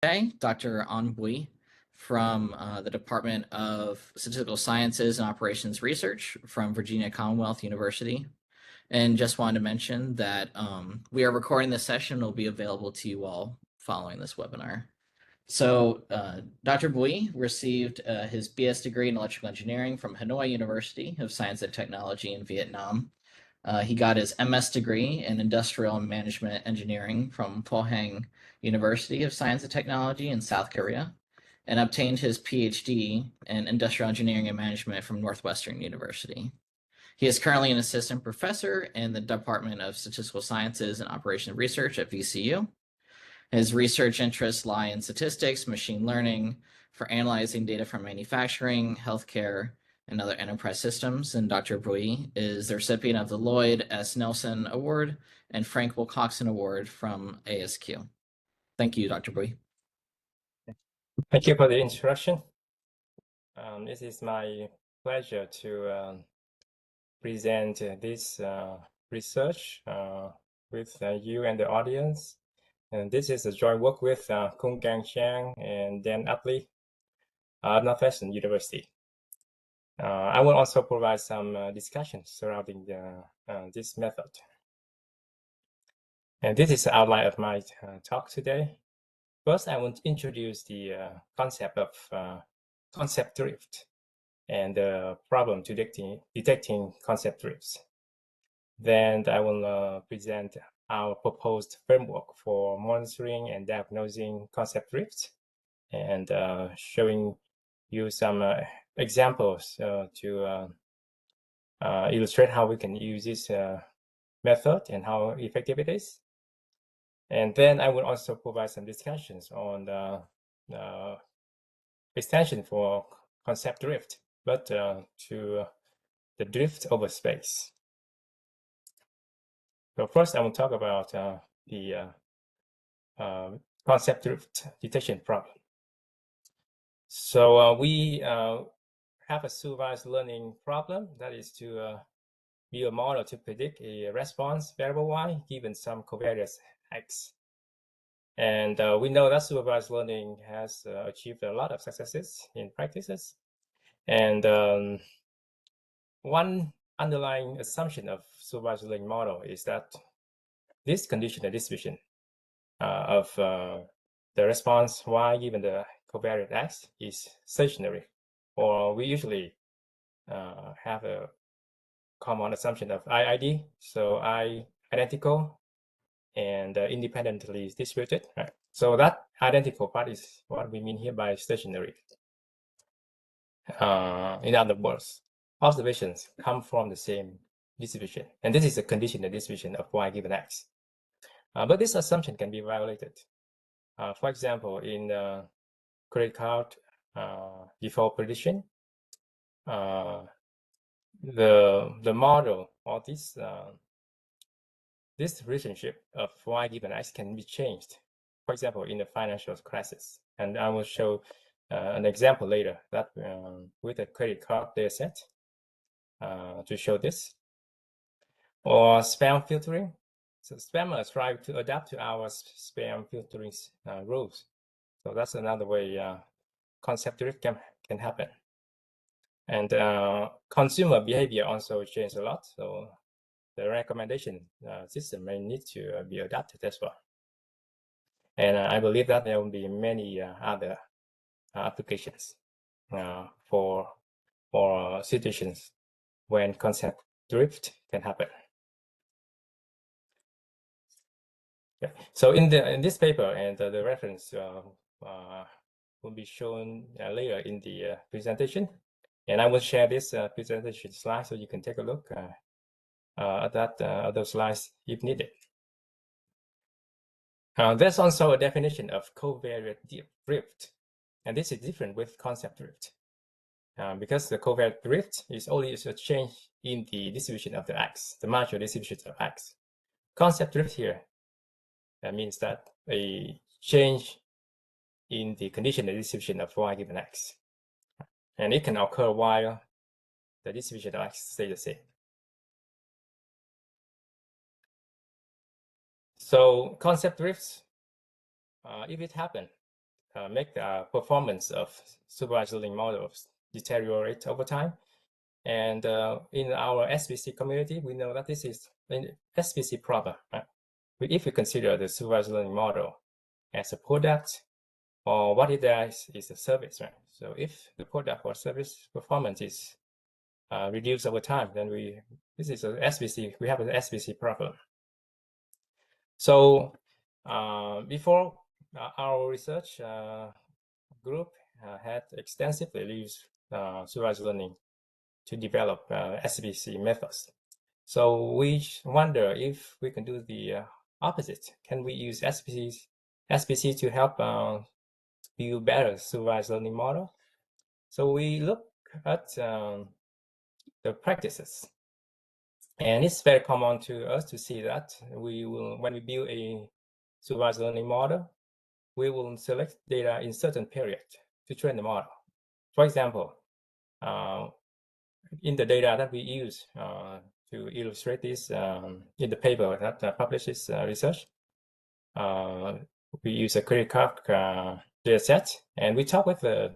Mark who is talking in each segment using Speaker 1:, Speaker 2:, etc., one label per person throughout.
Speaker 1: Today, Dr. Anbui from the Department of Statistical Sciences and Operations Research from Virginia Commonwealth University. And just wanted to mention that we are recording this session. Will be available to you all following this webinar. So Dr. Bui received his BS degree in electrical engineering from Hanoi University of Science and Technology in Vietnam. He got his MS degree in industrial and management engineering from Pohang University of Science and Technology in South Korea, and obtained his PhD in industrial engineering and management from Northwestern University. He is currently an assistant professor in the Department of Statistical Sciences and Operations Research at VCU. His research interests lie in statistics, machine learning, for analyzing data from manufacturing, healthcare, and other enterprise systems. And Dr. Bui is the recipient of the Lloyd S. Nelson Award and Frank Wilcoxon Award from ASQ. Thank you, Dr. Bui.
Speaker 2: Thank you for the introduction. It is my pleasure to present this research with you and the audience. And this is a joint work with Kung Gang Chang and Dan Apley at Northwestern University. I will also provide some discussions surrounding this method. And this is the outline of my talk today. First, I want to introduce the concept of concept drift and the problem to detecting concept drifts. Then I will present our proposed framework for monitoring and diagnosing concept drifts, and showing you some examples to illustrate how we can use this method and how effective it is. And then I will also provide some discussions on the extension for concept drift, but to the drift over space. So first, I will talk about the concept drift detection problem. So we have a supervised learning problem, that is to build a model to predict a response variable y given some covariates x. And we know that supervised learning has achieved a lot of successes in practices. And one underlying assumption of supervised learning model is that this conditional distribution of the response y given the covariate x is stationary, or we usually have a common assumption of IID, so I identical and independently distributed, right? So that identical part is what we mean here by stationary. In other words, observations come from the same distribution, and this is a conditional distribution of y given x. But this assumption can be violated. For example, in credit card default prediction, the model or this relationship of y given x can be changed. For example, in the financial crisis, and I will show an example later that with a credit card data set to show this. Or spam filtering. So spammers try to adapt to our spam filtering rules. So that's another way concept drift can happen. And consumer behavior also changed a lot. So the recommendation system may need to be adapted as well. And I believe that there will be many other applications for situations when concept drift can happen. Yeah. So in this paper, and the reference will be shown later in the presentation, and I will share this presentation slide so you can take a look at those slides if needed. There's also a definition of covariate drift, and this is different with concept drift, because the covariate drift is only a change in the distribution of the x, the marginal distribution of x. Concept drift here means that a change in the conditional distribution of y given x, and it can occur while the distribution of x stays the same. So concept drifts, if it happens, make the performance of supervised learning models deteriorate over time. And in our SBC community, we know that this is an SBC problem. Right? If we consider the supervised learning model as a product, or what it is a service, right? So if the product or service performance is reduced over time, then this is a SBC. We have an SBC problem. So before our research group had extensively used supervised learning to develop SBC methods. So we wonder if we can do the opposite. Can we use SBC to help build better supervised learning model? So we look at the practices, and it's very common to us to see that when we build a supervised learning model, we will select data in certain period to train the model. For example, in the data that we use to illustrate this in the paper that publishes research, we use a credit card data set, and we talk with the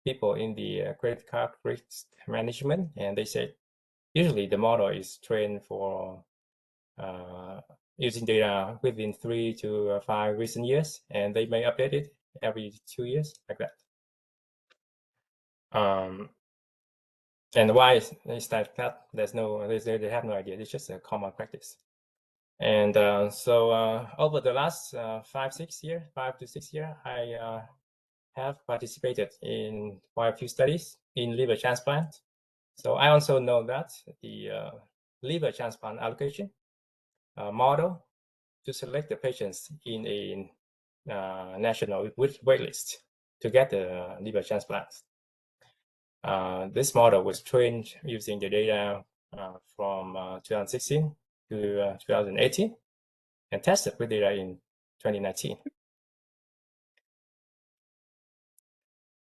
Speaker 2: people in the credit card risk management, and they say usually the model is trained for using data within 3 to 5 recent years, and they may update it every 2 years, like that. And why is that? They have no idea. It's just a common practice. And so over the last 5 to 6 years, I have participated in quite a few studies in liver transplant. So I also know that the liver transplant allocation model to select the patients in a national wait list to get the liver transplants. This model was trained using the data from 2016 to 2018 and tested with data in 2019.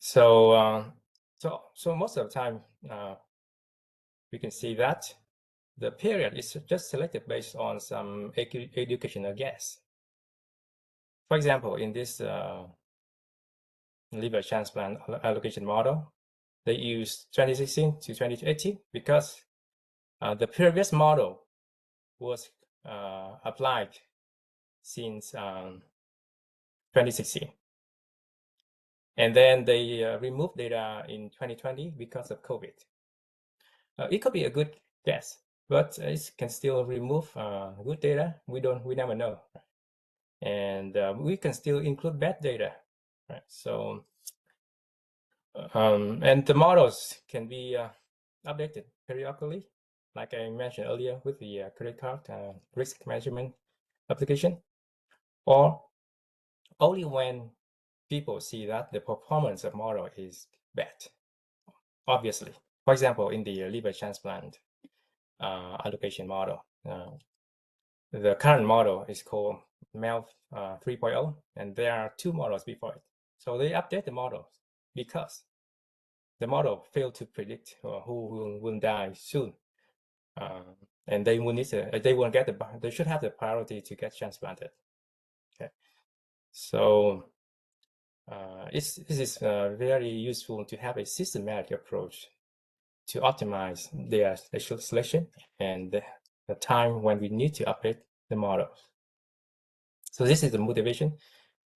Speaker 2: So most of the time, we can see that the period is just selected based on some educational guess. For example, in this liver transplant allocation model, they use 2016 to 2018 because the previous model was applied since 2016. And then they removed data in 2020 because of COVID. It could be a good guess, but it can still remove good data. We never know. And we can still include bad data, right? So, and the models can be updated periodically, like I mentioned earlier with the credit card risk management application, or only when people see that the performance of model is bad, obviously. For example, in the liver transplant allocation model, the current model is called MELF 3.0, and there are 2 models before it. So they update the models because the model failed to predict who will die soon, and they will they should have the priority to get transplanted. Okay, so this is very useful to have a systematic approach to optimize their selection and the time when we need to update the models. So this is the motivation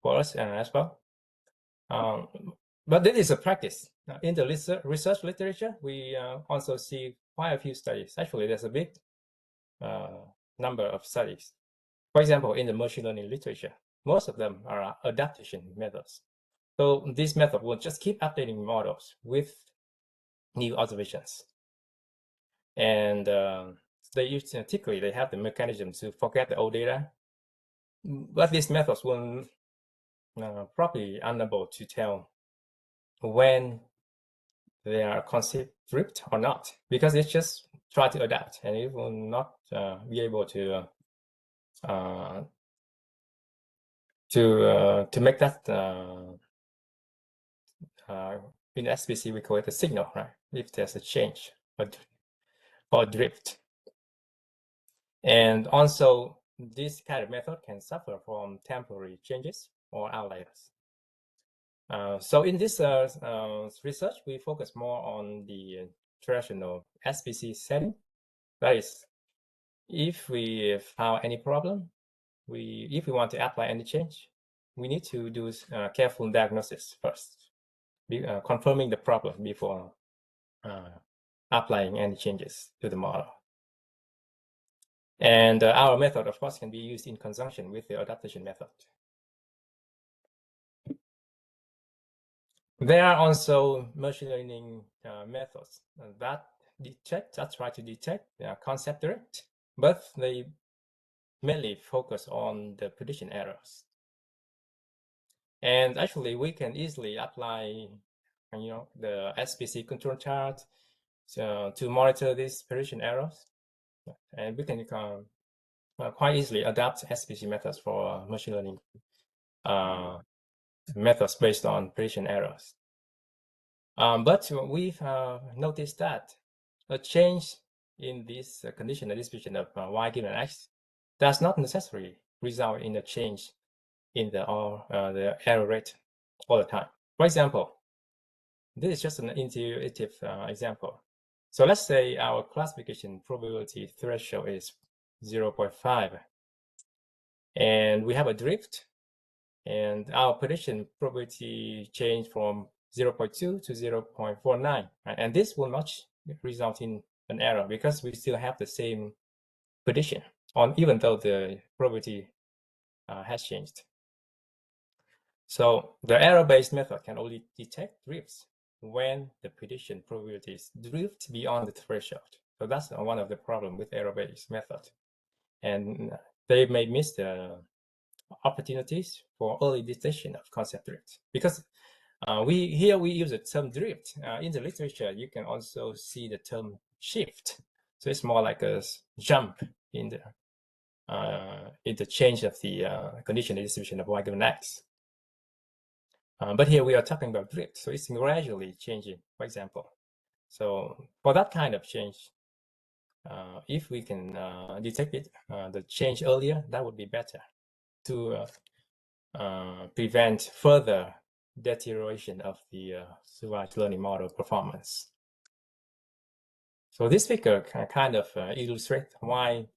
Speaker 2: for us as well. But this is a practice. In the research literature, we also see quite a few studies. Actually, there's a big number of studies. For example, in the machine learning literature, most of them are adaptation methods. So this method will just keep updating models with new observations. And they typically they have the mechanism to forget the old data. But these methods will probably unable to tell when they are concept drift or not, because it's just try to adapt, and it will not be able to make that in SBC we call it a signal, right? If there's a change or drift. And also this kind of method can suffer from temporary changes or outliers. So in this research, we focus more on the traditional SPC setting. That is, if we found any problem, if we want to apply any change, we need to do careful diagnosis first, confirming the problem before applying any changes to the model. And our method, of course, can be used in conjunction with the adaptation method. There are also machine learning methods that try to detect concept drift, but they mainly focus on the prediction errors. And actually, we can easily apply, the SPC control chart to monitor these prediction errors, and we can quite easily adapt SPC methods for machine learning methods based on prediction errors. But we've noticed that a change in this conditional distribution of y given x does not necessarily result in a change in the error rate all the time. For example, this is just an intuitive example. So let's say our classification probability threshold is 0.5, and we have a drift, and our prediction probability changed from 0.2 to 0.49, right? And this will not result in an error because we still have the same prediction, even though the probability has changed. So the error-based method can only detect drifts when the prediction probabilities drift beyond the threshold. So that's one of the problems with error-based method. And they may miss the opportunities for early detection of concept drift, because we use the term drift. In the literature, you can also see the term shift. So it's more like a jump in the change of the conditional distribution of y given x. But here we are talking about drift, so it's gradually changing, for example. So for that kind of change, if we can detect it, the change earlier, that would be better to prevent further deterioration of the supervised learning model performance. So this figure can kind of illustrate why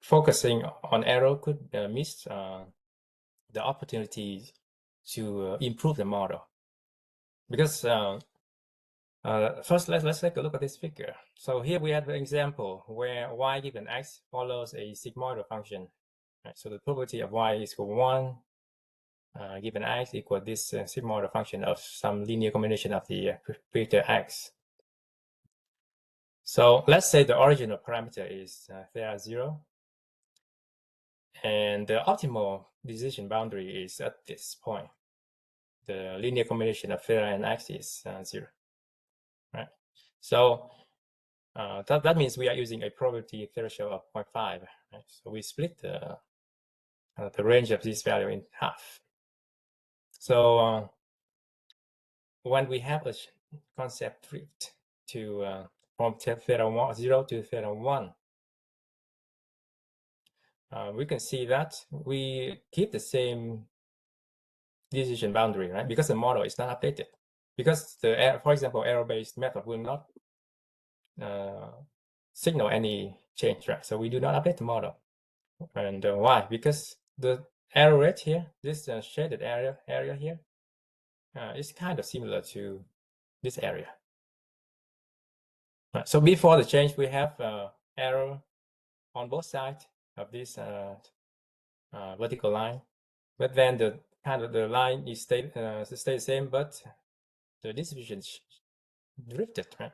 Speaker 2: focusing on error could miss the opportunity to improve the model. Because first, let's take a look at this figure. So here we have an example where y given x follows a sigmoidal function. Right? So the probability of y is equal 1 given x equal this sigmoidal function of some linear combination of the predictor x. So let's say the original parameter is theta 0, and the optimal decision boundary is at this point. The linear combination of theta and x is 0, right? So that means we are using a probability threshold of 0.5, right? So we split the range of this value in half. So when we have a concept drift to from theta 0 to theta 1, we can see that we keep the same decision boundary, right? Because the model is not updated. Because for example, error-based method will not signal any change, right? So we do not update the model. And why? Because the error rate here, this shaded area here, is kind of similar to this area. Right. So before the change, we have error on both sides of this vertical line, but then the line is stay the same, but the distribution drifted, right?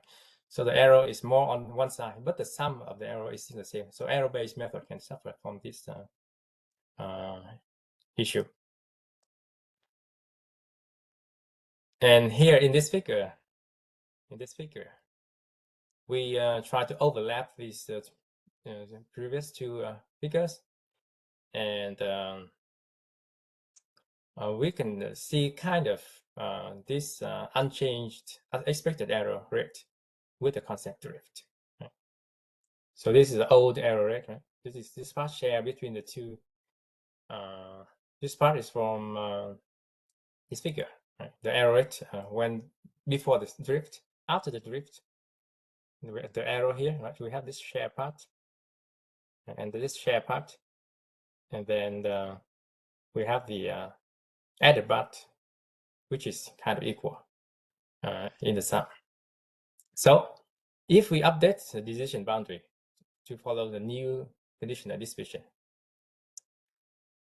Speaker 2: So the error is more on one side, but the sum of the error is still the same. So error-based method can suffer from this issue. And here in this figure, we try to overlap these previous two figures, and we can see kind of this unchanged expected error rate with the concept drift. Right? So this is the old error rate, right? This is this part share between the two this part is from this figure, right? The error rate when before the drift, after the drift, the arrow here, right? We have this share part and this share part, and then we have the added part, which is kind of equal in the sum. So if we update the decision boundary to follow the new conditional distribution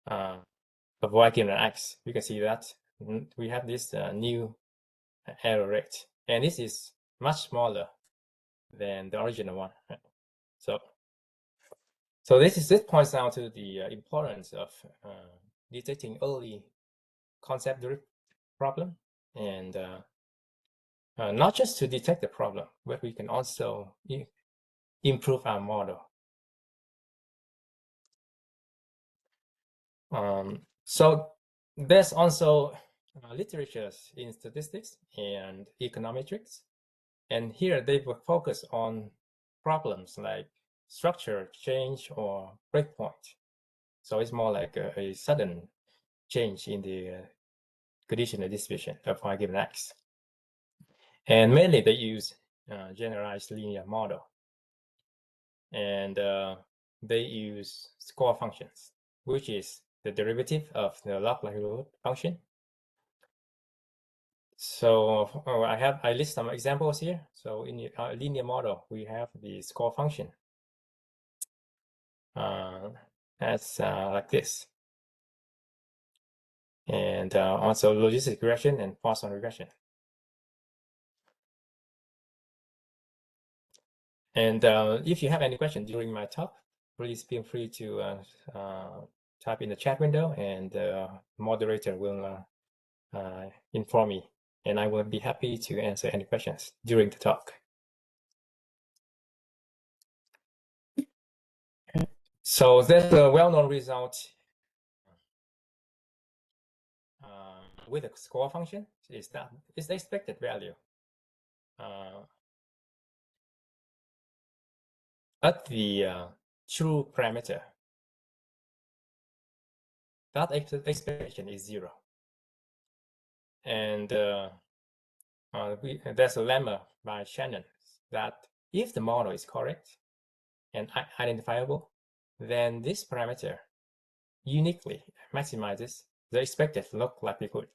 Speaker 2: of y given x, you can see that we have this new error rate, and this is much smaller than the original one. So this points out to the importance of detecting early concept drift problem, and not just to detect the problem, but we can also improve our model. So there's also literatures in statistics and econometrics, and here they will focus on problems like structure change or breakpoint. So it's more like a sudden change in the conditional distribution of y given x. And mainly they use generalized linear model, and they use score functions, which is the derivative of the log likelihood function. So I list some examples here. So in the linear model, we have the score function as like this, and also logistic regression and Poisson regression. And if you have any questions during my talk, please feel free to type in the chat window, and the moderator will inform me, and I will be happy to answer any questions during the talk. So there's a well-known result with a score function is that it's the expected value at the true parameter. That expectation is 0. And there's a lemma by Shannon that if the model is correct and identifiable, then this parameter uniquely maximizes the expected log likelihood.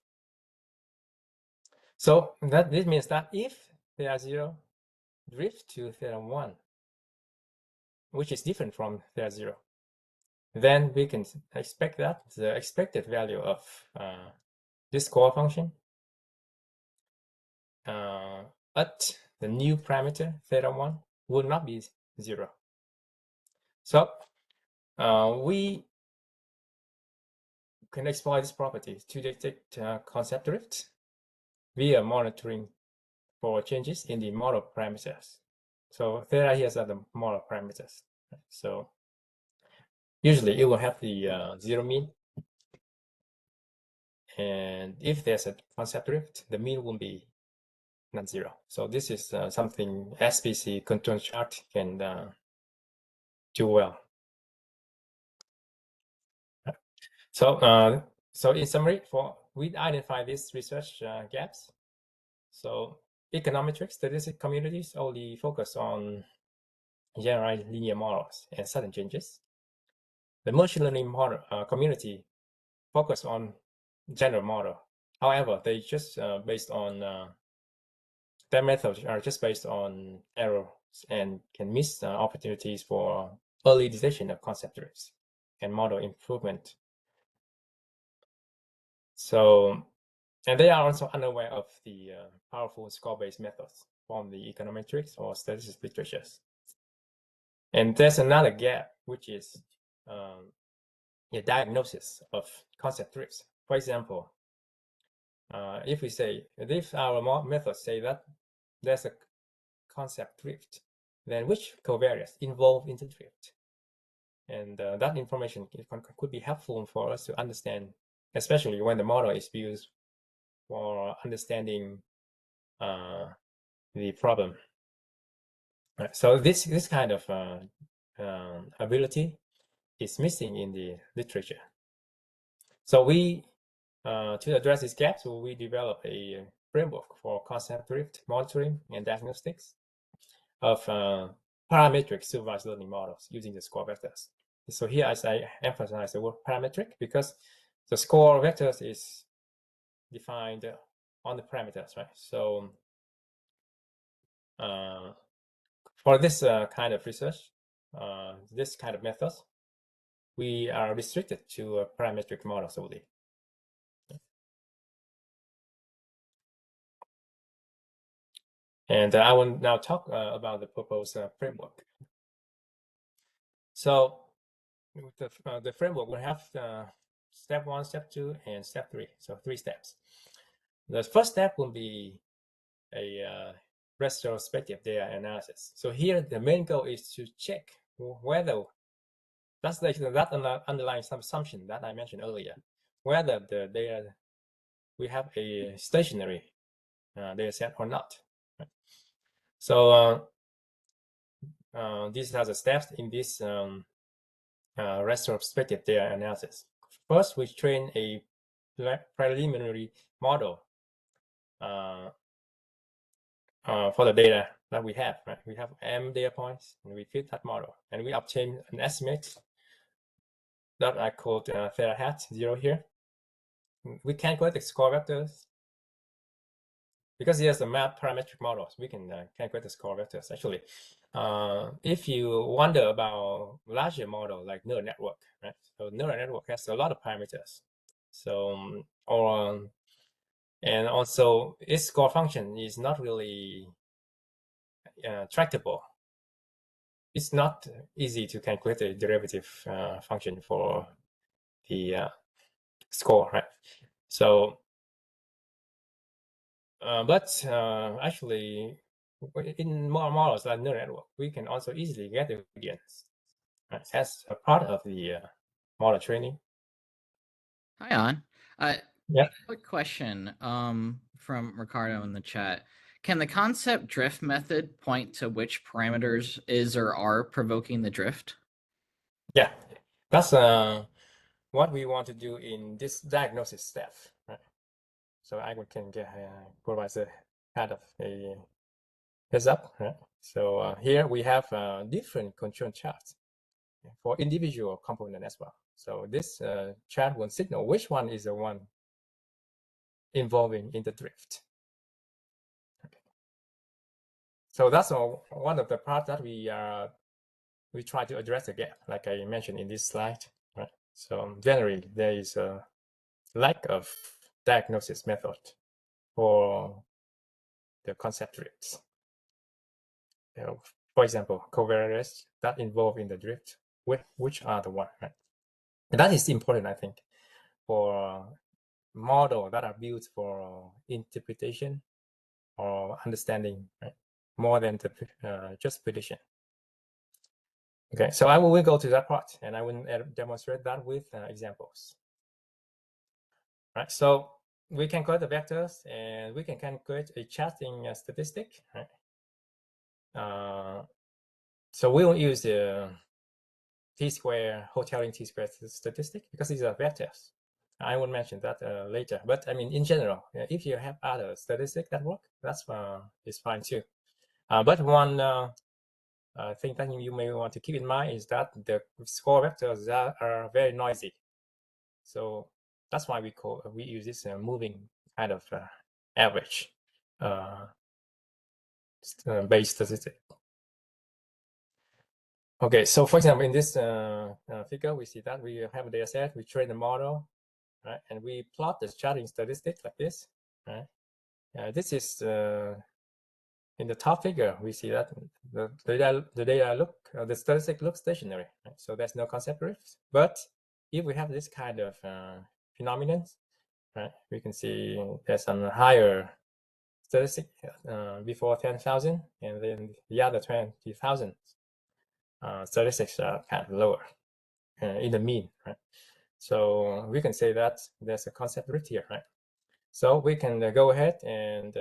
Speaker 2: So this means that if theta 0 drift to theta 1, which is different from theta 0, then we can expect that the expected value of this score function at the new parameter theta 1 will not be 0. So we can exploit this property to detect concept drift via monitoring for changes in the model parameters. So theta here are the model parameters. So usually it will have the 0 mean, and if there's a concept drift, the mean will be non-zero. So this is something SPC control chart can do well. So in summary, we identify these research gaps. So econometric statistic communities only focus on generalized linear models and sudden changes. The machine learning model community focus on general model. However, they just based on their methods are just based on errors and can miss opportunities for early detection of concept drifts and model improvement. So, and they are also unaware of the powerful score-based methods from the econometrics or statistics literatures. And there's another gap, which is the diagnosis of concept drifts. For example, if we say, if our methods say that there's a concept drift, then which covariates involved in the drift? And that information could be helpful for us to understand, especially when the model is used for understanding the problem. So this kind of ability is missing in the literature. So we, to address these gaps, we develop a framework for concept drift monitoring and diagnostics of parametric supervised learning models using the score vectors. So here, as I emphasize the word parametric, because the score vectors is defined on the parameters, right? So for this kind of research, this kind of methods, we are restricted to parametric models only. And I will now talk about the proposed framework. So the framework will have step 1, step 2, and step 3. So 3 steps. The first step will be a retrospective data analysis. So here the main goal is to check whether that's that underlying some assumption that I mentioned earlier, whether the data we have a stationary data set or not. Right? So these are the steps in this retrospective data analysis. First, we train a preliminary model for the data that we have. Right? We have m data points, and we fit that model, and we obtain an estimate that I called theta hat 0 here. We calculate the score vectors. Because here's a map parametric models, we can calculate the score vectors. Actually, if you wonder about larger model like neural network, right? So neural network has a lot of parameters. So, and also its score function is not really tractable. It's not easy to calculate a derivative function for the score, right? So, but actually, in more models like neural network, we can also easily get the gradients as a part of the model training.
Speaker 1: Hi, on.
Speaker 2: Yeah.
Speaker 1: Quick question from Ricardo in the chat. Can the concept drift method point to which parameters is or are provoking the drift?
Speaker 2: Yeah, that's what we want to do in this diagnosis step. Right? So I can provide a kind of a heads up. Right? So here we have different control charts for individual component as well. So this chart will signal which one is the one involving in the drift. Okay. So that's one of the parts that we try to address the gap, like I mentioned in this slide. Right. So generally, there is a lack of diagnosis method for the concept drifts. For example, covariates that involve in the drift, which are the one, right? And that is important, I think, for models that are built for interpretation or understanding, right? More than the just prediction. Okay, so I will go to that part, and I will demonstrate that with examples. Right, so we can calculate the vectors, and we can calculate a charting statistic. Right? So we will use the t-square Hotelling t-square statistic because these are vectors. I will mention that later. But I mean, in general, if you have other statistics that work, that's is fine too. But one thing that you may want to keep in mind is that the score vectors are very noisy. So that's why we use this moving kind of average based statistic. Okay, so for example, in this figure, we see that we have a data set, we train the model, right? And we plot the charting statistic like this, right? This is in the top figure, we see that the statistic looks stationary, right? So there's no concept drift. But if we have this kind of phenomenon, right, we can see there's some higher statistic before 10,000, and then the other 20,000 statistics are kind of lower in the mean, right? So we can say that there's a concept drift here, right? So we can go ahead and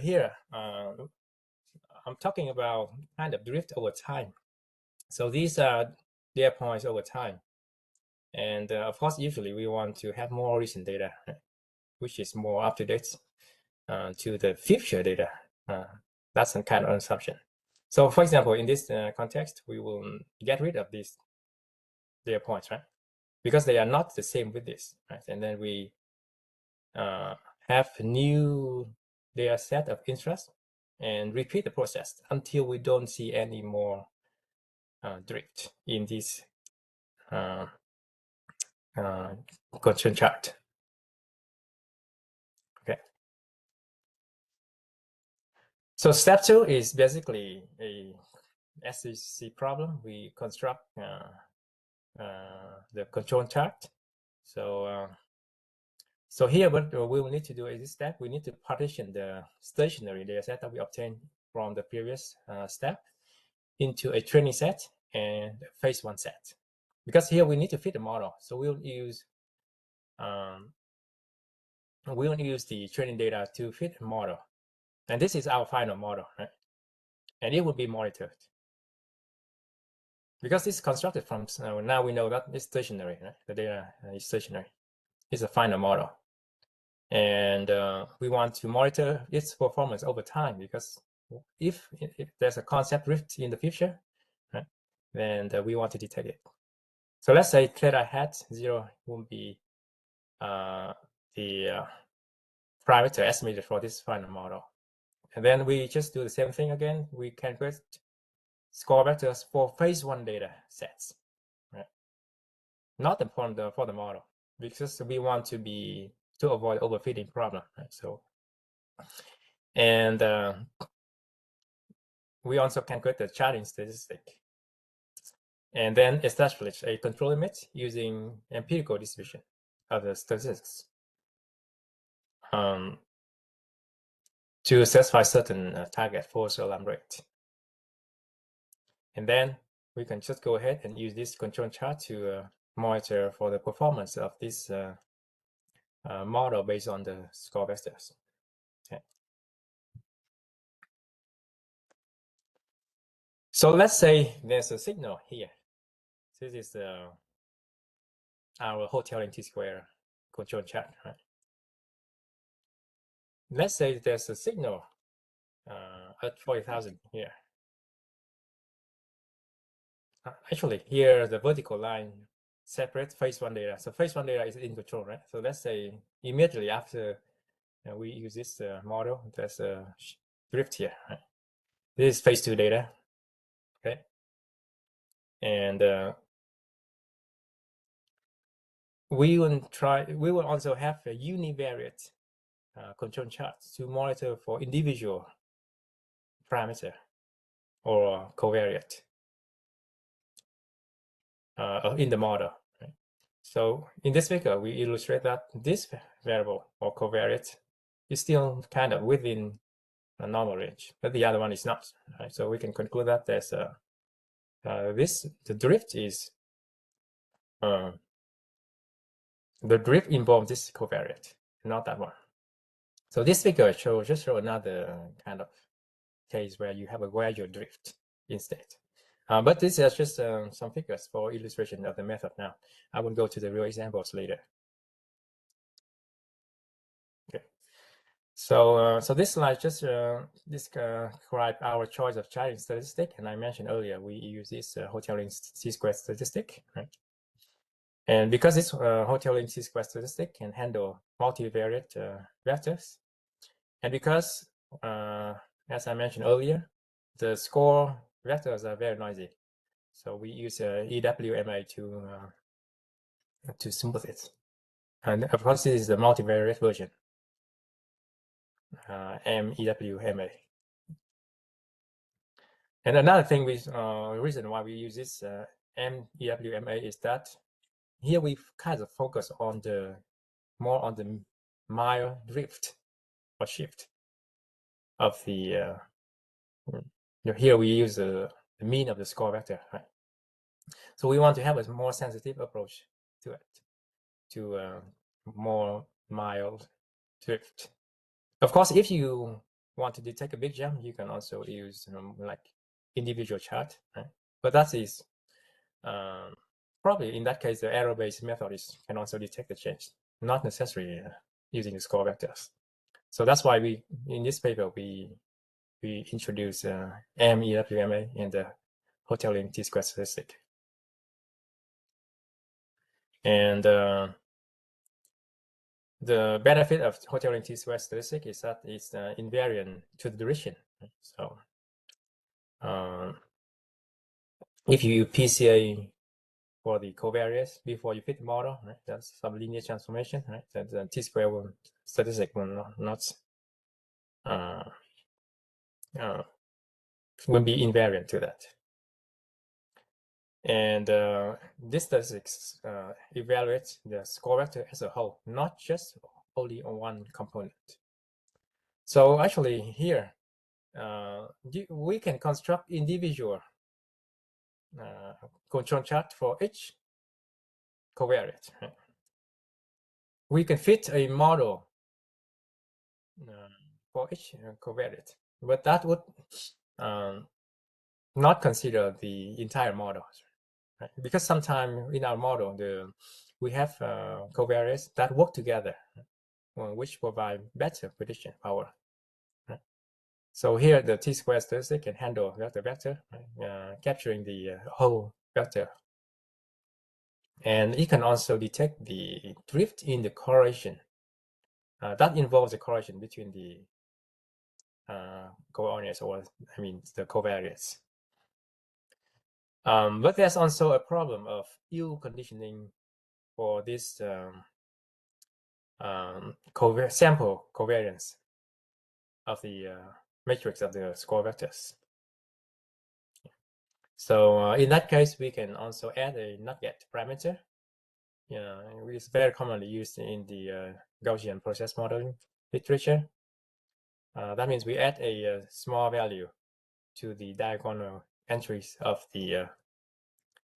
Speaker 2: here I'm talking about kind of drift over time. So these are data points over time, And of course, usually we want to have more recent data, which is more up to date to the future data. That's a kind of assumption. So for example, in this context, we will get rid of these data points, right? Because they are not the same with this, right? And then we have a new data set of interest and repeat the process until we don't see any more drift in this control chart. Okay. So step 2 is basically a SEC problem. We construct the control chart. So so here what we will need to do is this step. We need to partition the stationary data set that we obtained from the previous step into a training set and phase 1 set. Because here we need to fit the model. So we'll use the training data to fit the model. And this is our final model, right? And it will be monitored. Because it's constructed from, now we know that it's stationary, right? The data is stationary. It's a final model. And we want to monitor its performance over time, because if there's a concept drift in the future, right, then we want to detect it. So let's say theta hat 0 will be the parameter estimated for this final model. And then we just do the same thing again. We calculate score vectors for phase 1 data sets, right? Not for the model, because we want to avoid overfitting problem, right? So, and we also calculate the charging statistic, and then establish a control limit using empirical distribution of the statistics to satisfy certain target force alarm rate. And then we can just go ahead and use this control chart to monitor for the performance of this model based on the score vectors. Okay. So let's say there's a signal here. This is our hotel T-square control chart, right? Let's say there's a signal at 40,000 here. Actually, here the vertical line separates phase 1 data. So phase 1 data is in control, right? So let's say immediately after we use this model, there's a drift here, right? This is phase 2 data, okay? And we will also have a univariate control chart to monitor for individual parameter or covariate in the model. Right? So in this figure, we illustrate that this variable or covariate is still kind of within a normal range, but the other one is not. Right? So we can conclude that there's the drift is the drift involves this covariate, not that one. So this figure just show another kind of case where you have a gradual drift instead. But this is just some figures for illustration of the method now. I will go to the real examples later. Okay. So this slide just describe our choice of charging statistic, and I mentioned earlier we use this Hotelling T-square statistic, right? And because this Hotelling T-square statistic can handle multivariate vectors, and because as I mentioned earlier, the score vectors are very noisy, so we use EWMA to smooth it. And of course, this is the multivariate version, MEWMA. And another thing, reason why we use this MEWMA is that here we kind of focus on more on the mild drift or shift of the. Here we use the mean of the score vector, right? So we want to have a more sensitive approach to it, to more mild drift. Of course, if you want to detect a big jump, you can also use like individual chart, right? But that is probably in that case, the error-based method can also detect the change, not necessarily using the score vectors. So that's why in this paper, we introduce MEWMA and the Hotelling t-squared statistic. And the benefit of Hotelling t-squared statistic is that it's invariant to the duration. So if you use PCA for the covariates before you fit the model, right? That's some linear transformation, right? That the t-squared statistic will not will be invariant to that. And this statistics evaluates the score vector as a whole, not just only on one component. So actually here, we can construct individual control chart for each covariate. Right? We can fit a model for each covariate, but that would not consider the entire model, right? Because sometimes in our model, we have covariates that work together, which provide better prediction power. Right? So here, the t-squared statistic can handle vector-vector, right? Capturing the whole vector. And it can also detect the drift in the correlation. That involves the correlation between the coordinates, or I mean the covariates. But there's also a problem of ill conditioning for this sample covariance of the matrix of the score vectors. So in that case, we can also add a not yet parameter. Which is very commonly used in the Gaussian process modeling literature. That means we add a small value to the diagonal entries of the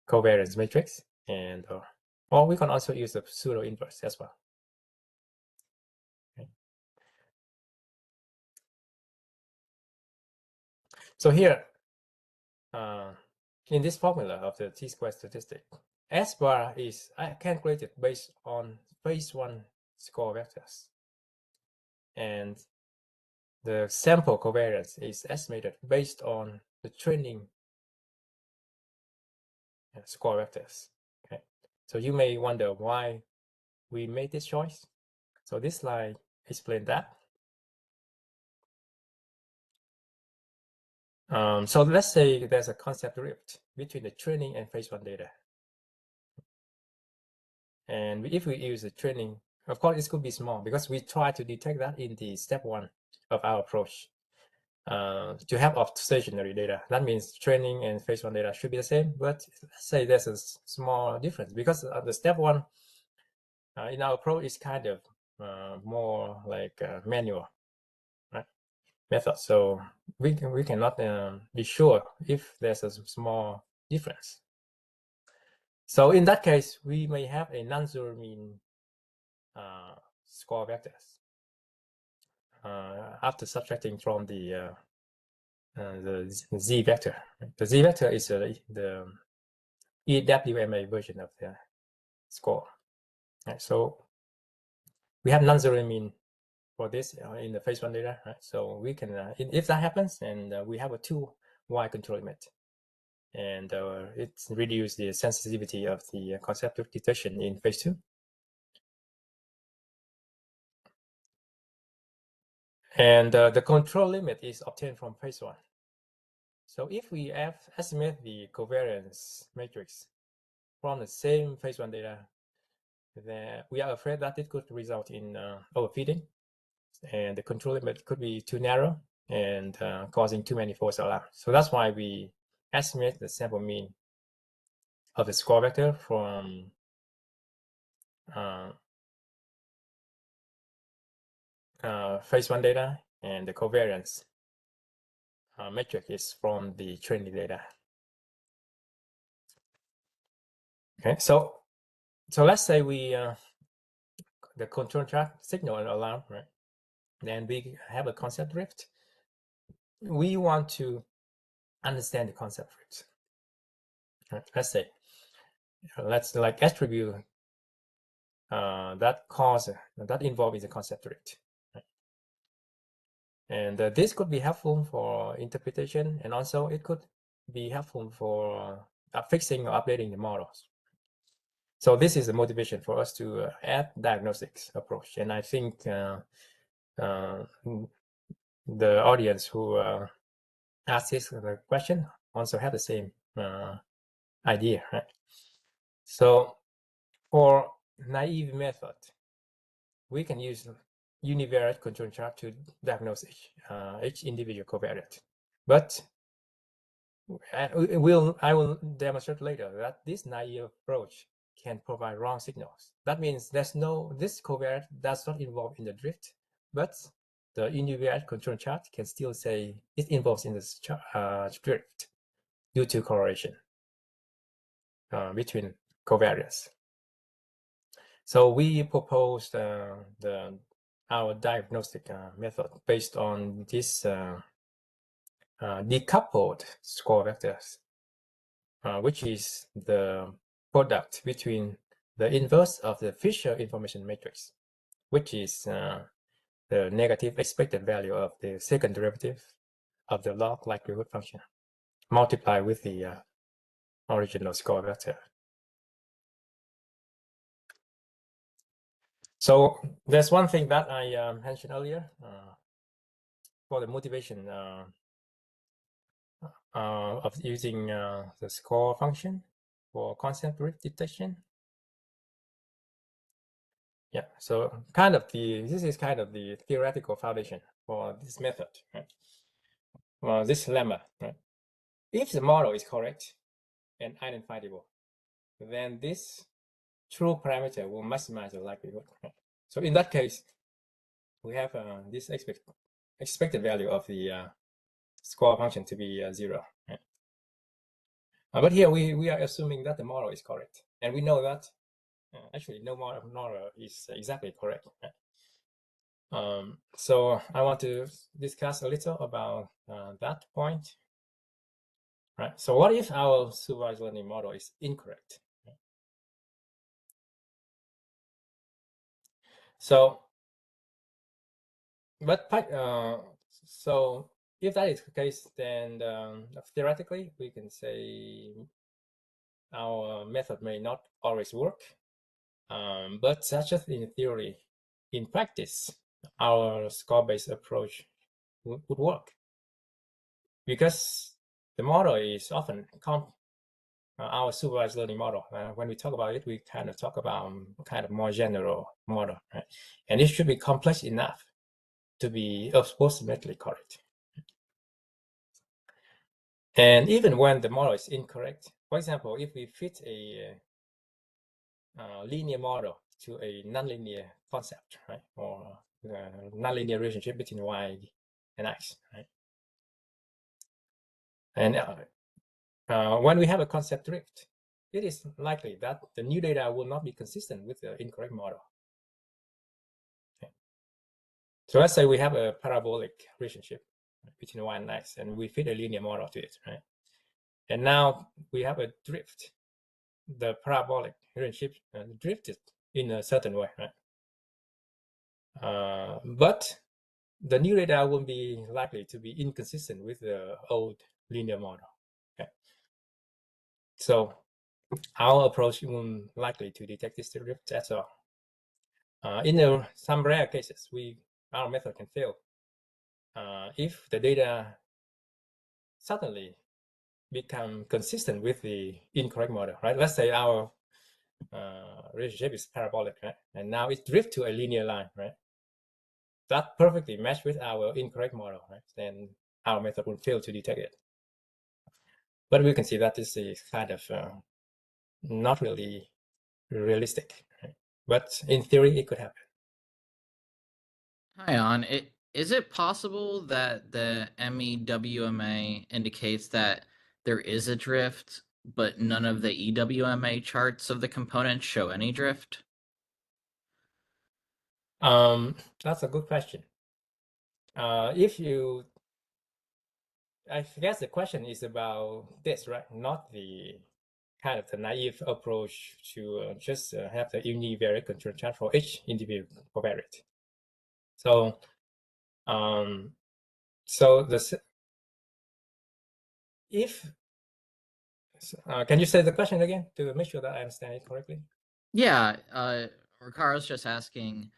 Speaker 2: covariance matrix, and or we can also use the pseudo inverse as well. Okay. So here, in this formula of the t-squared statistic, S bar is calculated based on phase one score vectors, and the sample covariance is estimated based on the training score vectors. Okay, so you may wonder why we made this choice. So this slide explains that. So let's say there's a concept drift between the training and phase one data. And if we use the training, of course, it could be small because we try to detect that in the step one of our approach. To have stationary data, that means training and phase one data should be the same, but let's say there's a small difference because the step one in our approach is kind of more like manual, right, method. So we cannot be sure if there's a small difference. So in that case, we may have a non-zero mean score vectors after subtracting from the z vector. The z vector is the EWMA version of the score. Right? So we have non-zero mean for this in the phase one data. Right? So we can, if that happens, and we have a 2y control limit, and it reduces the sensitivity of the concept of detection in phase two. And the control limit is obtained from phase one. So if we estimate the covariance matrix from the same phase one data, then we are afraid that it could result in overfitting, and the control limit could be too narrow and causing too many false alarms. So that's why we estimate the sample mean of the score vector from phase one data, and the covariance metric is from the training data. Okay, so let's say we the control chart signal an alarm, right? Then we have a concept drift. We want to understand the concept drift. Right? Let's say let's like attribute that involved in the concept drift. Right? And this could be helpful for interpretation, and also it could be helpful for fixing or updating the models. So this is the motivation for us to add diagnostics approach. And I think the audience who asked this question also have the same idea, right? So for naive method, we can use univariate control chart to diagnose each individual covariate. But I will demonstrate later that this naive approach can provide wrong signals. That means this covariate does not involve in the drift, but the univariate control chart can still say it involves in the drift due to correlation between covariates. So we proposed our diagnostic method based on this decoupled score vectors, which is the product between the inverse of the Fisher information matrix, which is the negative expected value of the second derivative of the log likelihood function, multiplied with the original score vector. So there's one thing that I mentioned earlier for the motivation of using the score function for concept drift detection. Yeah, so this is kind of the theoretical foundation for this method, right? Well, this lemma, right? If the model is correct and identifiable, then this true parameter will maximize the likelihood. Right? So in that case, we have this expected value of the score function to be 0. Right? But here we are assuming that the model is correct, and we know that actually no model is exactly correct. Right? So I want to discuss a little about that point. Right. So what if our supervised learning model is incorrect? So, but so if that is the case, then theoretically we can say our method may not always work, but such as in theory, in practice, our score-based approach would work because the model is often our supervised learning model. When we talk about it, we kind of talk about kind of more general model, right? And it should be complex enough to be approximately correct. And even when the model is incorrect, for example, if we fit a linear model to a nonlinear concept, right, or nonlinear relationship between y and x, right, and when we have a concept drift, it is likely that the new data will not be consistent with the incorrect model. Okay. So let's say we have a parabolic relationship between y and x, and we fit a linear model to it, right? And now we have a drift. The parabolic relationship drifted in a certain way, right? But the new data will be likely to be inconsistent with the old linear model. Okay. So our approach won't likely to detect this drift at all. In some rare cases, our method can fail if the data suddenly become consistent with the incorrect model, right? Let's say our relationship is parabolic, right? And now it drifts to a linear line, right? That perfectly match with our incorrect model, right? Then our method will fail to detect it. But we can see that this is kind of not really realistic, right? But in theory, it could happen.
Speaker 1: Hi, On. Is it possible that the MEWMA indicates that there is a drift, but none of the EWMA charts of the components show any drift?
Speaker 2: That's a good question. I guess the question is about this, right? Not the kind of the naive approach to just have the univariate control chart for each individual covariate. So, so if can you say the question again to make sure that I understand it correctly?
Speaker 1: Yeah, Ricardo's just asking,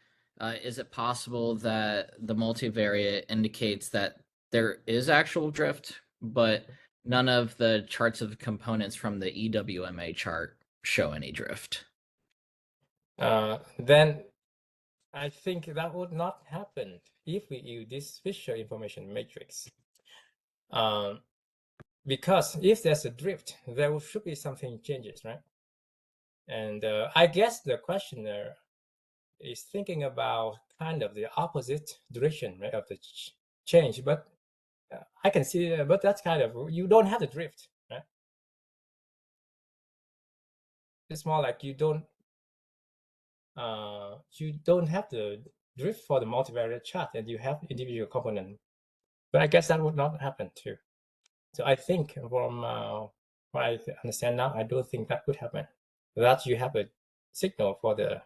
Speaker 1: is it possible that the multivariate indicates that there is actual drift, but none of the charts of components from the EWMA chart show any drift?
Speaker 2: Then I think that would not happen if we use this visual information matrix. Because if there's a drift, there should be something changes, right? And I guess the questioner is thinking about kind of the opposite direction, right, of the change. But I can see, but that's kind of, you don't have the drift, right? It's more like you don't have the drift for the multivariate chart, and you have individual component. But I guess that would not happen too. So I think from what I understand now, I don't think that could happen. That you have a signal for the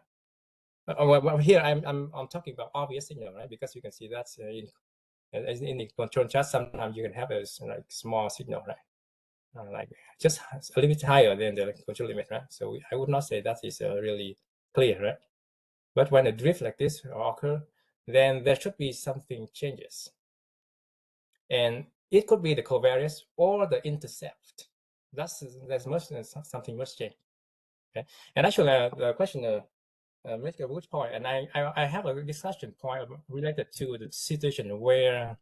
Speaker 2: well, here I'm talking about obvious signal, right? Because you can see that's in the control chart. Sometimes you can have a like small signal, right? Like just a little bit higher than the control limit, right? So I would not say that is really clear, right? But when a drift like this occur, then there should be something changes, and it could be the covariance or the intercept. That's something must change. Okay, and actually the question make a good point, and I have a discussion point related to the situation where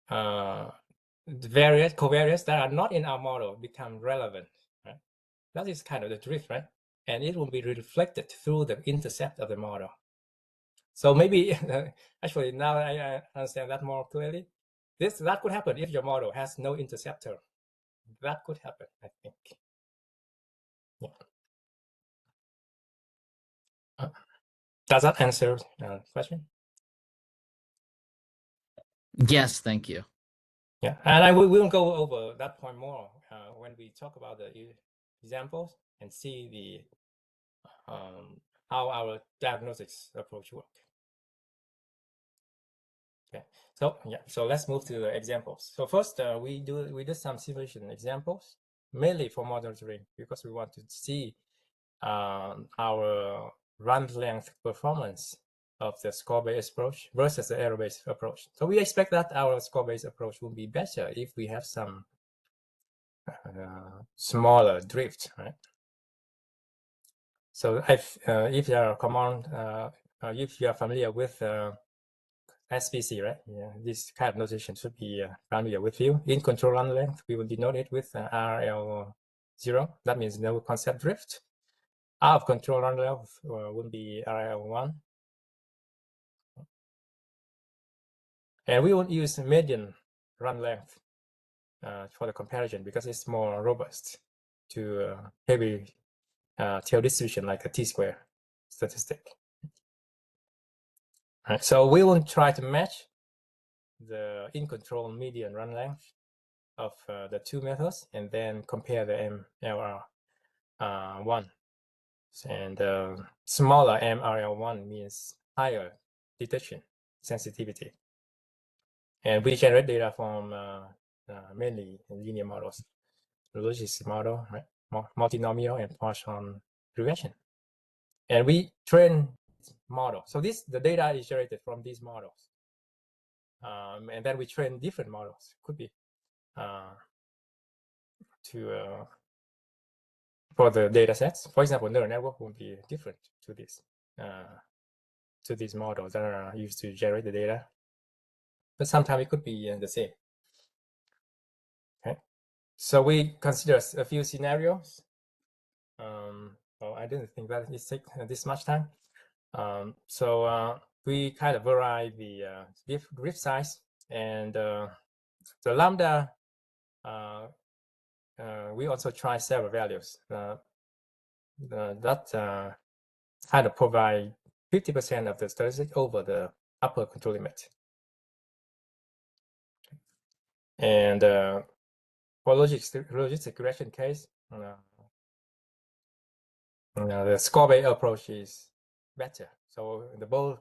Speaker 2: the various covariates that are not in our model become relevant, right? That is kind of the drift, right? And it will be reflected through the intercept of the model. So maybe actually now I understand that more clearly. That could happen if your model has no interceptor. That could happen, I think. Yeah. Does that answer the question?
Speaker 1: Yes, thank you.
Speaker 2: Yeah, and we will go over that point more when we talk about the examples and see the how our diagnostics approach work. Okay, so yeah, so let's move to the examples. So first, we did some simulation examples, mainly for monitoring, because we want to see our run length performance of the score-based approach versus the error-based approach. So we expect that our score-based approach will be better if we have some smaller drift, right? So if you are common, if you are familiar with SPC, right? Yeah, this kind of notation should be familiar with you. In control run length, we will denote it with RL0. That means no concept drift. Out of control run length will be RL1. And we will use median run length for the comparison because it's more robust to heavy tail distribution like a t-square statistic. Right, so we will try to match the in control median run length of the two methods and then compare the MLR1. And smaller MRL1 means higher detection sensitivity. And we generate data from mainly linear models, logistic model, right? Multinomial and partial regression. And we train model. So the data is generated from these models. And then we train different models. Could be for the data sets. For example, neural network will be different to these models that are used to generate the data. But sometimes it could be the same. Okay. So we consider a few scenarios. Well, I didn't think that it take this much time. So we kind of vary the drift size and the lambda. We also try several values that kind of provide 50% of the statistic over the upper control limit. And for logistic regression case, the score-based approach is better. So the both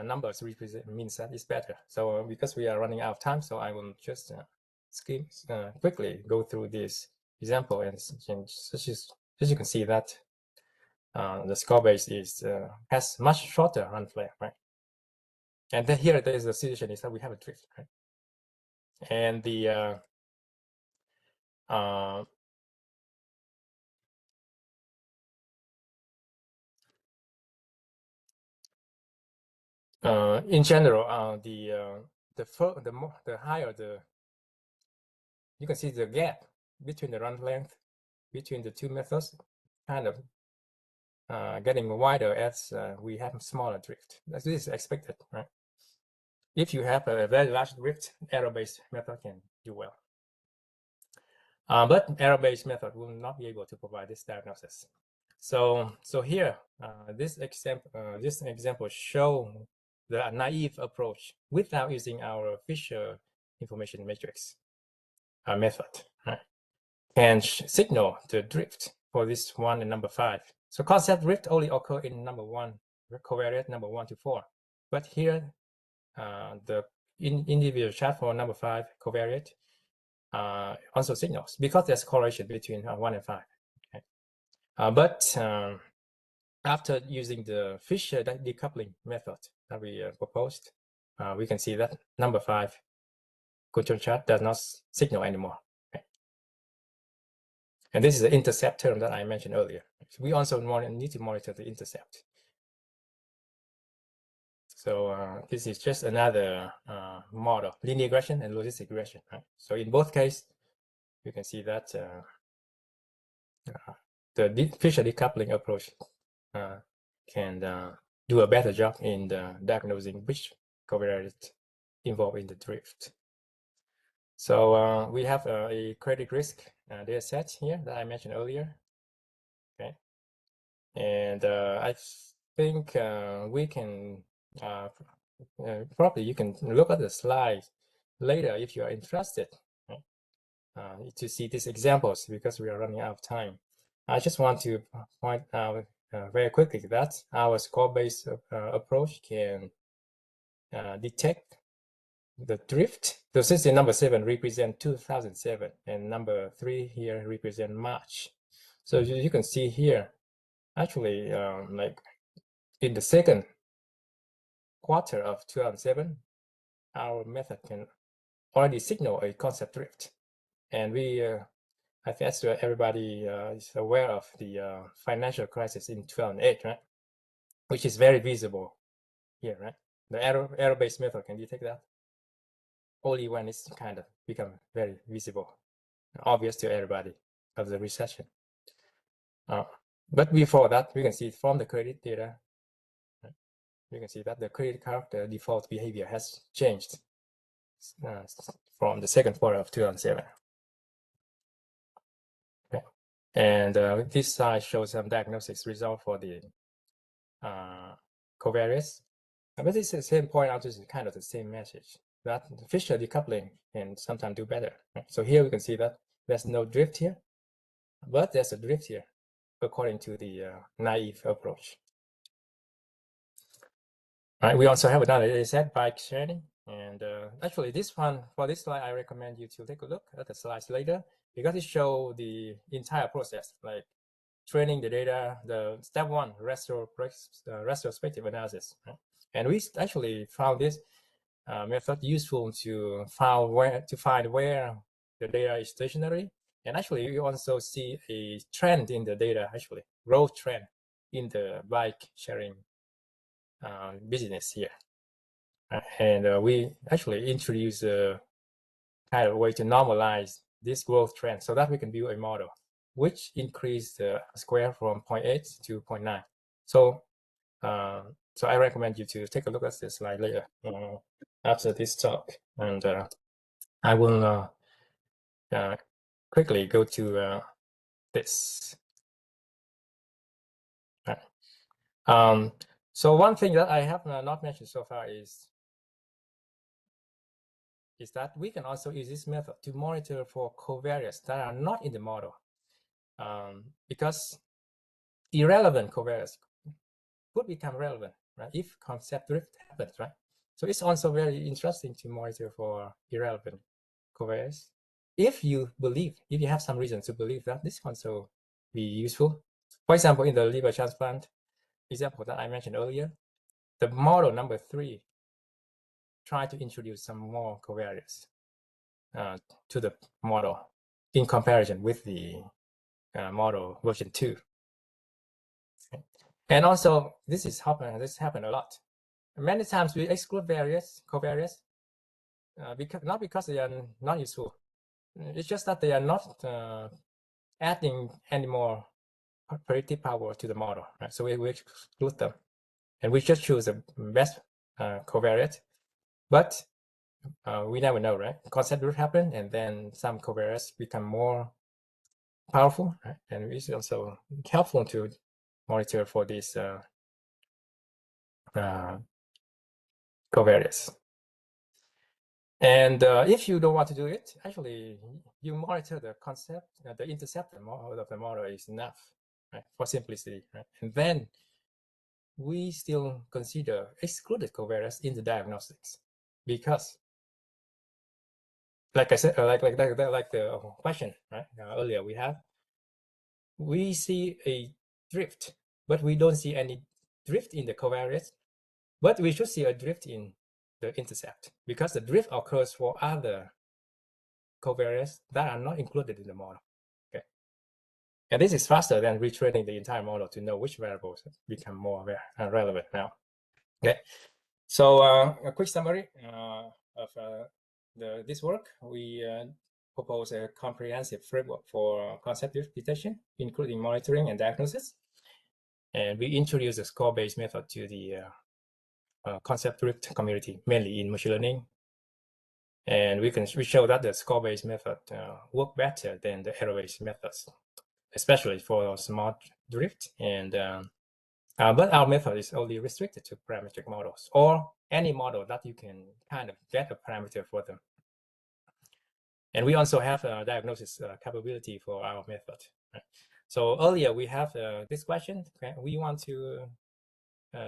Speaker 2: numbers represent means that it's better. So because we are running out of time, so I will just skip quickly go through this example, and as you can see that the score base is has much shorter run flare, right? And then here there is the situation is that we have a drift, right? And the in general, the higher you can see the gap between the run length between the two methods kind of getting wider as we have smaller drift. This is expected, right? If you have a very large drift, error-based method can do well. But error-based method will not be able to provide this diagnosis. So here, this example show the naive approach without using our Fisher information matrix method, right? Can signal the drift for this 1 and number 5. So concept drift only occur in number 1, covariate number 1 to 4. But here, the individual chart for number 5 covariate also signals because there's correlation between 1 and 5. Okay. But after using the Fisher decoupling method that we proposed, we can see that number 5 control chart does not signal anymore. Okay. And this is the intercept term that I mentioned earlier. We also need to monitor the intercept. So this is just another model, linear regression and logistic regression. Right? So in both cases, you can see that the Fisher decoupling approach can do a better job in the diagnosing which covariate involved in the drift. So we have a credit risk data set here that I mentioned earlier. Okay, and I think we can probably you can look at the slides later if you are interested, right? To see these examples because we are running out of time. I just want to point out very quickly that our score-based approach can detect the drift. So since the number 7 represent 2007 and number 3 here represent March. So you can see here, actually, like in the second quarter of 2007, our method can already signal a concept drift. And we, I guess everybody is aware of the financial crisis in 2008, right? Which is very visible here, right? The error-based method can detect that only when it's kind of become very visible, obvious to everybody of the recession. But before that, we can see from the credit data, right? You can see that the credit card default behavior has changed from the second quarter of 2007. Okay. And this slide shows some diagnostics result for the covariates. But this is the same point out, is kind of the same message that the Fisher decoupling can sometimes do better. Right? So here we can see that there's no drift here, but there's a drift here according to the naive approach. Right, we also have another data set, bike sharing. And actually this one, for this slide, I recommend you to take a look at the slides later because it shows the entire process, like training the data, the step 1, retrospective analysis. Right? And we actually found this method useful to find where the data is stationary. And actually, you also see a trend in the data, actually, growth trend in the bike sharing business here. And we actually introduce a kind of way to normalize this growth trend so that we can build a model which increase the square from 0.8 to 0.9. So I recommend you to take a look at this slide later after this talk. And I will quickly go to this. So one thing that I have not mentioned so far is is that we can also use this method to monitor for covariates that are not in the model, because irrelevant covariates could become relevant, right? If concept drift happens, right? So it's also very interesting to monitor for irrelevant covariates. If you have some reason to believe that, this can also be useful. For example, in the liver transplant example that I mentioned earlier, the model number 3 tried to introduce some more covariates to the model in comparison with the model version 2. Okay. And also, this happened a lot. Many times we exclude covariates, not because they are not useful. It's just that they are not adding any more predictive power to the model, right? So we exclude them, and we just choose the best covariate. But we never know, right? Concept drift happen, and then some covariates become more powerful, right? And it's also helpful to monitor for these covariates. And if you don't want to do it, actually, you monitor the concept, the intercept of the model is enough, right, for simplicity, right? And then we still consider excluded covariates in the diagnostics, because, like I said, like the question, right, earlier we see a drift, but we don't see any drift in the covariates, but we should see a drift in the intercept, because the drift occurs for other covariates that are not included in the model. Okay, and this is faster than retraining the entire model to know which variables become more relevant now. Okay, so a quick summary of this work. We propose a comprehensive framework for concept drift detection, including monitoring and diagnosis. And we introduce a score-based method to the concept drift community, mainly in machine learning. And we show that the score-based method work better than the error-based methods, especially for smart drift. And but our method is only restricted to parametric models, or any model that you can kind of get a parameter for them. And we also have a diagnosis capability for our method. Right? So earlier we have this question. We want to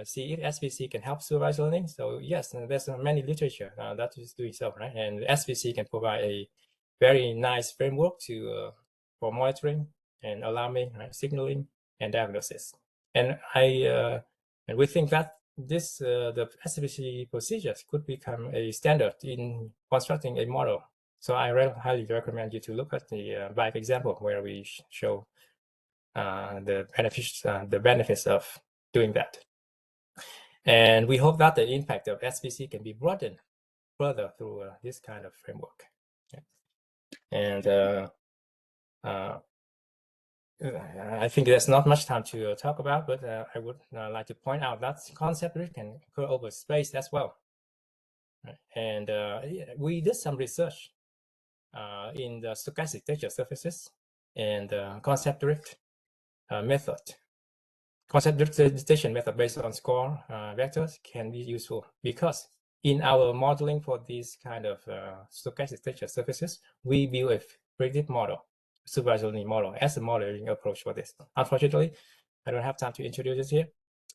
Speaker 2: see if SVC can help supervised learning. So yes, there's many literature that is doing so, right? And SVC can provide a very nice framework to for monitoring and alarming, right, signaling and diagnosis. And and we think that this the SVC procedures could become a standard in constructing a model. So I highly recommend you to look at the bike example where we show the benefits of doing that. And we hope that the impact of SVC can be broadened further through this kind of framework. Okay. And I think there's not much time to talk about, but I would like to point out that concept drift can occur over space as well. Right? And we did some research in the stochastic texture surfaces and concept drift method. Concept drift detection method based on score vectors can be useful, because in our modeling for these kind of stochastic texture surfaces, we build a predictive model, supervised learning model, as a modeling approach for this. Unfortunately, I don't have time to introduce it here,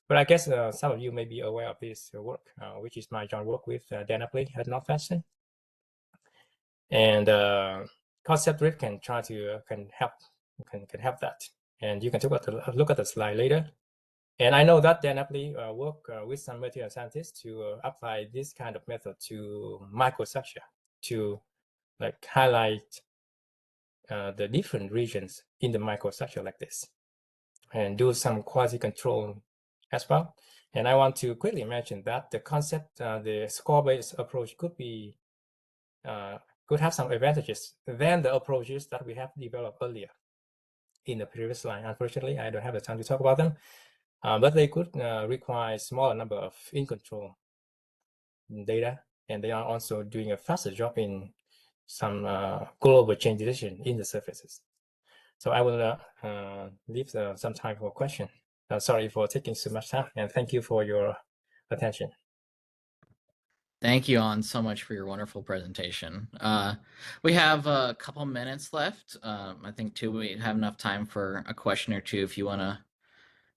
Speaker 2: but I guess some of you may be aware of this work, which is my joint work with Dan Apley at Northwestern. And concept drift can try to can help that, and you can look at the slide later. And I know that Dan Apley work with some material scientists to apply this kind of method to microstructure, to like highlight the different regions in the microstructure like this, and do some quasi-control as well. And I want to quickly mention that the concept, the score-based approach could have some advantages than the approaches that we have developed earlier in the previous slide. Unfortunately, I don't have the time to talk about them. But they could require a smaller number of in-control data, and they are also doing a faster job in some global change detection in the surfaces. So I will leave some time for question. Sorry for taking so much time, and thank you for your attention.
Speaker 1: Thank you, On, so much for your wonderful presentation. We have a couple minutes left. I think too we have enough time for a question or two if you want to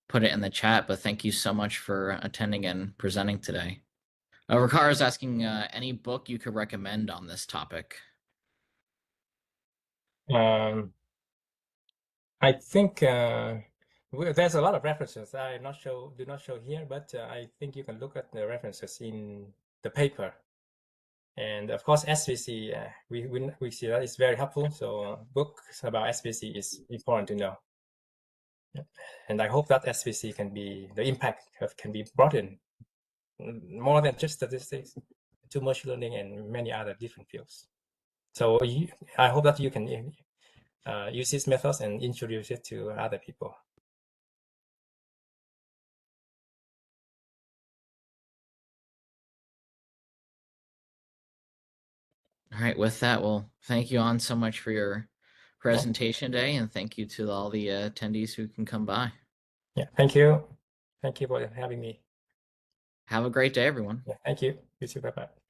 Speaker 1: put it in the chat. But thank you so much for attending and presenting today. Ricard is asking any book you could recommend on this topic.
Speaker 2: Um, I think there's a lot of references. Do not show here, but I think you can look at the references in the paper. And of course, SVC, we see that is very helpful. So books about SVC is important to know. And I hope that SVC the impact can be brought in more than just statistics to machine learning and many other different fields. So I hope that you can use these methods and introduce it to other people.
Speaker 1: All right, with that, well, thank you, On, so much for your presentation today, and thank you to all the attendees who can come by.
Speaker 2: Yeah, thank you. Thank you for having me.
Speaker 1: Have a great day, everyone.
Speaker 2: Yeah, thank you. You too. Bye-bye.